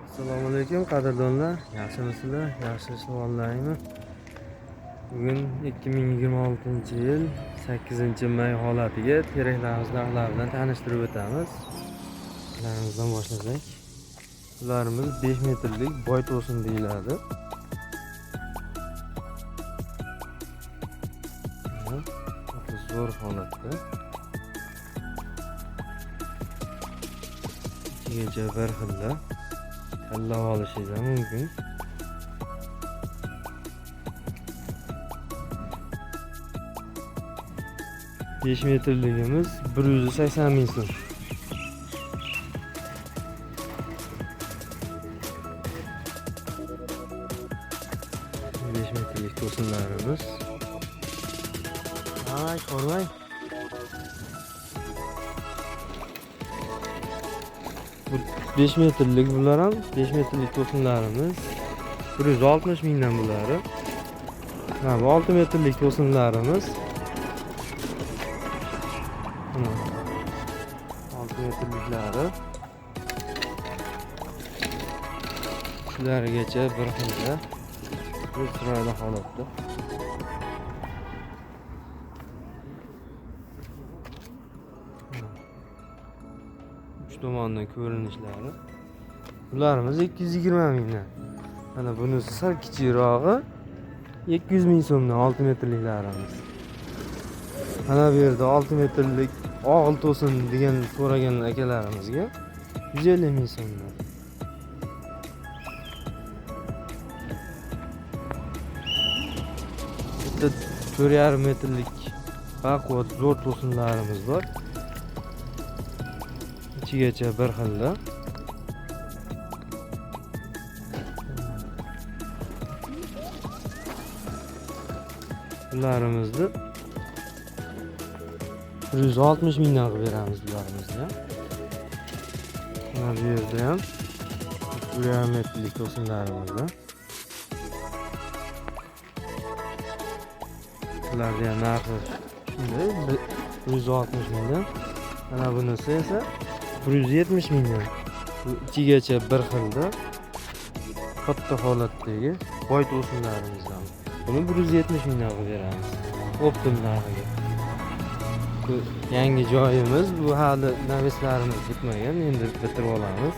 Assalomu alaykum qadrdonlar, yaxshimisizlar? Yaxshi savollaringmi? Bugun 2026-yil 8-may holatiga teraklarimiz narxlari bilan tanishtirib o'tamiz. Teraklarımizdan boshlasak. Ularimiz 5 metrlik boy to'sin deyiladi. Zo'r holatda. Ichigacha bir xilda tanlab olishingiz ham mumkin. Besh metrligimiz 180 ming so'm. Besh metrlik to'sinlarimiz. Ay, ko'rmay. Bu 5 metrlik bular ham 5 metrlik to'sinlarimiz 160 mingdan bular. Ha, bu 6 metrlik to'sinlarimiz 6 metrliklari. Shulargacha bir xilda chiroyli holatda. Tomondan ko'rinishlari. Bularimiz 220 mingdan. Mana bunisi sal kichikroqi 200 ming so'mdan 6 metrliklarimiz. Mana bu yerda 6 metrlik og'il to'sin degan so'ragan akalarimizga 150 ming so'mdan. Bitta 4,5 metrlik baquvvat zo'r to'sinlarimiz bor. İçigacha bir xilda. Bularimizni 160 mingdan qilib beramiz bularimizni. Mana bu yerda ham 1,5 metrlik to'sinlarimiz bor. Bularning ham narxi shunday 160 mingdan. Mana bunisi esa 170 mingdan. Bu ichigacha bir xilda katta holatdagi boy to'sinlarimizdan. Buni 170 mingdan qilib beramiz. Optim narxiga. Bu yangi joyimiz, bu hali naveslarimiz bitmagan, endi bitirib olamiz.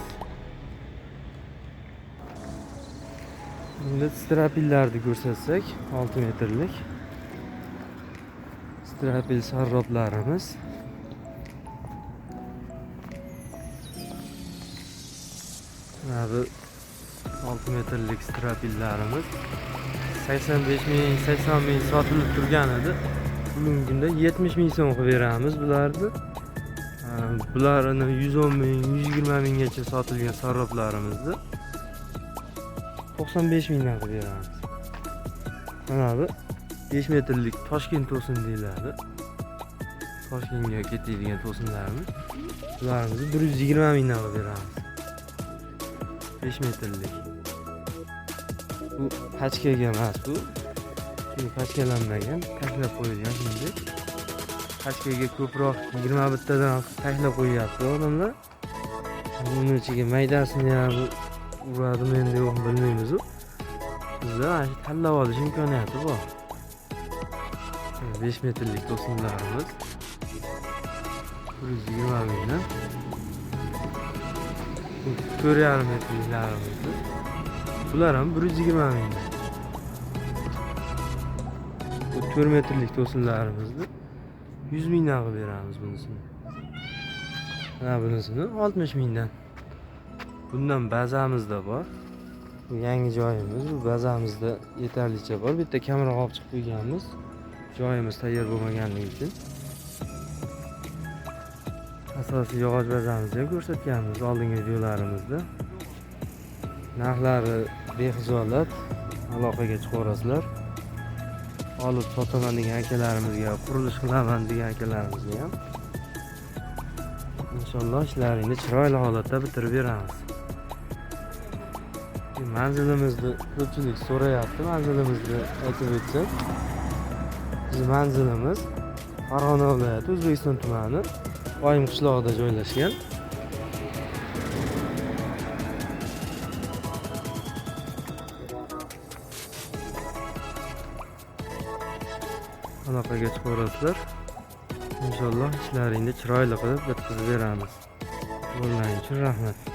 Endi strapillarni ko'rsatsak, 6 metrlik strapil sarroblarimiz. Bu 6 metrlik strapillarimiz 85 ming, 80 ming sotilib turgan edi. Bugungi kunda 70 ming so'm qilib beramiz bularni. Bularni 110 ming, 120 minggacha sotilgan sarroblarimizni 95 mingdan qilib beramiz. Mana bu 5 metrlik Toshkent to'sin deyiladi. Toshkentga ketadigan to'sinlarimiz. Bularimizni 120 mingdan qilib beramiz. 5 metrlik. Bu pachkaga emas bu. Shuni pachkalanmagan, tashlab qo'yilgan shunday. Pachkaga ko'proq 21 tadan tashlab qo'yyapti odamlar. Buni ichiga maydasini ham uradimi endi yo'qmi bilmaymiz. Bizda tanlab olish imkoniyati bor. 5 metrlik to'sinlarimiz 120 mingdan. 4,5 metrliklarimiz. Bular ham 120 mingdan. Bu 4 metrlik to'sinlarimizni 100 mingdan qilib beramiz bunisini. Mana bunisini 60 mingdan. Bundan bazamiz da bor. Bu yangi joyimiz, bu bazamizda yetarlicha bor. Bitta kamera olib chiqib qo'yganmiz. Joyimiz tayyor bo'lmaganligi uchun. Asosiy yog'och bazamizni ham ko'rsatganmiz oldingi videolarimizda. Narxlari bexijolat aloqaga chiqaverasizlar. Olib sotaman degan akalarimizga, qurilish qilaman degan akalarimizga ham inshaalloh ishlaringni chiroyli holatda bitirib beramiz. Manzilimizni ko'pchilik so'rayapti, manzilimizni aytib o'tsak. Bizning manzilimiz Farg'ona viloyati, O'zbekiston tumani Oyim qishlog'ida joylashgan. aloqaga chiqaverasizlar. Inshaalloh ishlaringni chiroyli qilib bitkazib beramiz. Bo'lgani uchun rahmat.